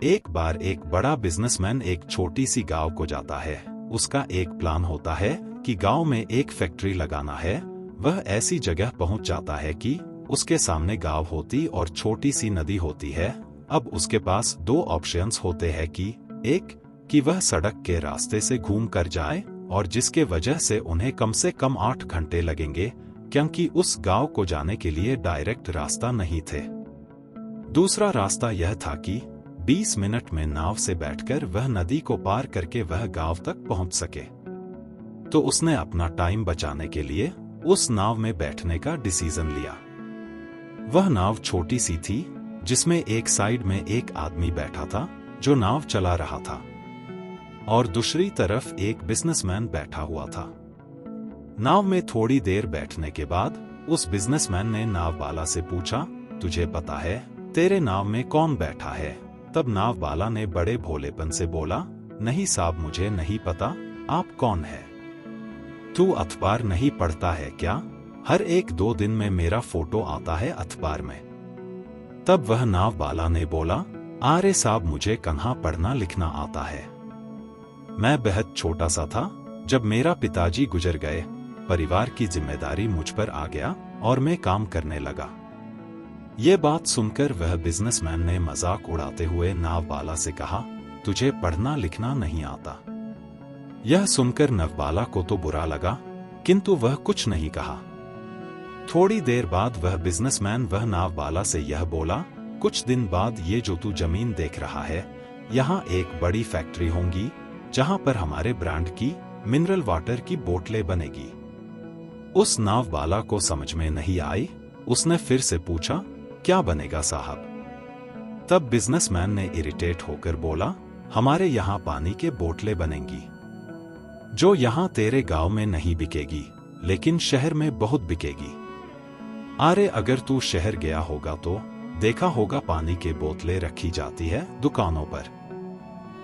एक बार एक बड़ा बिजनेसमैन एक छोटी सी गांव को जाता है। उसका एक प्लान होता है कि गांव में एक फैक्ट्री लगाना है। वह ऐसी जगह पहुंच जाता है कि उसके सामने गांव होती और छोटी सी नदी होती है। अब उसके पास दो ऑप्शंस होते हैं कि एक कि वह सड़क के रास्ते से घूम कर जाए और जिसके वजह से उन्हें कम से कम 8 घंटे लगेंगे, क्योंकि उस गांव को जाने के लिए डायरेक्ट रास्ता नहीं थे। दूसरा रास्ता यह था कि 20 मिनट में नाव से बैठकर वह नदी को पार करके वह गांव तक पहुंच सके। तो उसने अपना टाइम बचाने के लिए उस नाव में बैठने का डिसीजन लिया। वह नाव छोटी सी थी, जिसमें एक साइड में एक आदमी बैठा था जो नाव चला रहा था और दूसरी तरफ एक बिजनेसमैन बैठा हुआ था। नाव में थोड़ी देर बैठने के बाद उस बिजनेसमैन ने नाव वाला से पूछा, तुझे पता है तेरे नाव में कौन बैठा है? तब नाव वाला ने बड़े भोलेपन से बोला, नहीं साहब, मुझे नहीं पता। आप कौन है? तू अखबार नहीं पढ़ता है क्या? हर 1-2 दिन में मेरा फोटो आता है अखबार में। तब वह नाव वाला ने बोला, अरे साहब, मुझे कहाँ पढ़ना लिखना आता है। मैं बेहद छोटा सा था जब मेरा पिताजी गुजर गए। परिवार की जिम्मेदारी मुझ पर आ गया और मैं काम करने लगा। ये बात सुनकर वह बिजनेसमैन ने मजाक उड़ाते हुए नाव वाला से कहा, तुझे पढ़ना लिखना नहीं आता। यह सुनकर नाववाला को तो बुरा लगा, किंतु वह कुछ नहीं कहा। थोड़ी देर बाद वह बिजनेसमैन वह नाव वाला से यह बोला, कुछ दिन बाद ये जो तू जमीन देख रहा है, यहाँ एक बड़ी फैक्ट्री होगी जहाँ पर हमारे ब्रांड की मिनरल वाटर की बोतलें बनेगी। उस नाव वाला को समझ में नहीं आई। उसने फिर से पूछा, क्या बनेगा साहब? तब बिजनेसमैन ने इरिटेट होकर बोला, हमारे यहाँ पानी के बोतलें बनेंगी, जो यहाँ तेरे गांव में नहीं बिकेगी, लेकिन शहर में बहुत बिकेगी। अरे अगर तू शहर गया होगा तो देखा होगा पानी के बोतलें रखी जाती है दुकानों पर।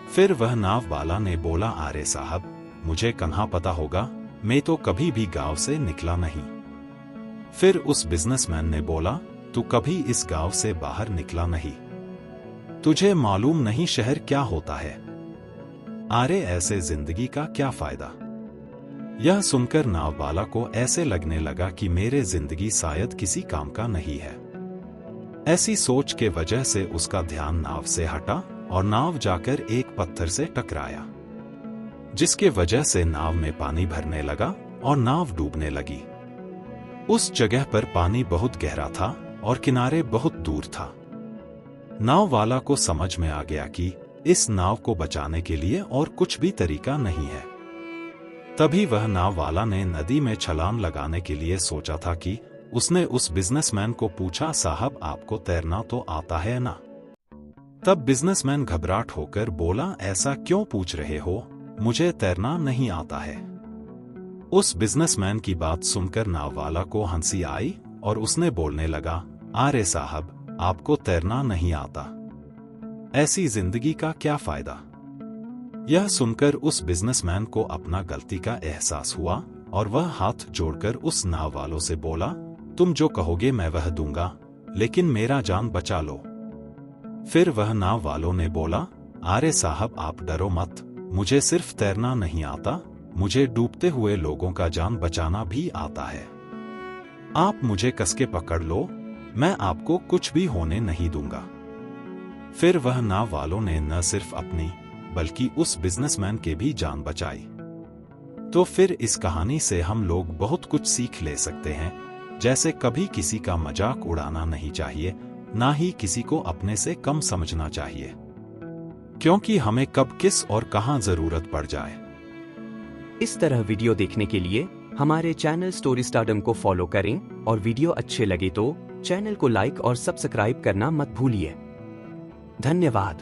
फिर वह नाव वाला ने बोला, अरे साहब, मुझे कहाँ पता होगा, मैं तो कभी भी गांव से निकला नहीं। फिर उस बिजनेसमैन ने बोला, तू कभी इस गांव से बाहर निकला नहीं, तुझे मालूम नहीं शहर क्या होता है। अरे ऐसे जिंदगी का क्या फायदा? यह सुनकर नाव वाला को ऐसे लगने लगा कि मेरे जिंदगी शायद किसी काम का नहीं है। ऐसी सोच के वजह से उसका ध्यान नाव से हटा और नाव जाकर एक पत्थर से टकराया, जिसके वजह से नाव में पानी भरने लगा और नाव डूबने लगी। उस जगह पर पानी बहुत गहरा था और किनारे बहुत दूर था। नाव वाला को समझ में आ गया कि इस नाव को बचाने के लिए और कुछ भी तरीका नहीं है। तभी वह नाव वाला ने नदी में छलांग लगाने के लिए सोचा था कि उसने उस बिजनेसमैन को पूछा, साहब आपको तैरना तो आता है ना? तब बिजनेसमैन घबराहट होकर बोला, ऐसा क्यों पूछ रहे हो, मुझे तैरना नहीं आता है। उस बिजनेसमैन की बात सुनकर नाव वाला को हंसी आई और उसने बोलने लगा, अरे साहब, आपको तैरना नहीं आता, ऐसी जिंदगी का क्या फायदा? यह सुनकर उस बिजनेसमैन को अपना गलती का एहसास हुआ और वह हाथ जोड़कर उस नाव वालों से बोला, तुम जो कहोगे मैं वह दूंगा, लेकिन मेरा जान बचा लो। फिर वह नाव वालों ने बोला, अरे साहब, आप डरो मत, मुझे सिर्फ तैरना नहीं आता, मुझे डूबते हुए लोगों का जान बचाना भी आता है। आप मुझे कसके पकड़ लो, मैं आपको कुछ भी होने नहीं दूंगा। फिर वह नाव वालों ने न सिर्फ अपनी बल्कि उस बिजनेसमैन के भी जान बचाई। तो फिर इस कहानी से हम लोग बहुत कुछ सीख ले सकते हैं, जैसे कभी किसी का मजाक उड़ाना नहीं चाहिए, ना ही किसी को अपने से कम समझना चाहिए, क्योंकि हमें कब किस और कहां जरूरत पड़ जाए। इस तरह वीडियो देखने के लिए हमारे चैनल स्टोरी स्टारडम को फॉलो करें और वीडियो अच्छे लगे तो चैनल को लाइक और सब्सक्राइब करना मत भूलिए। धन्यवाद।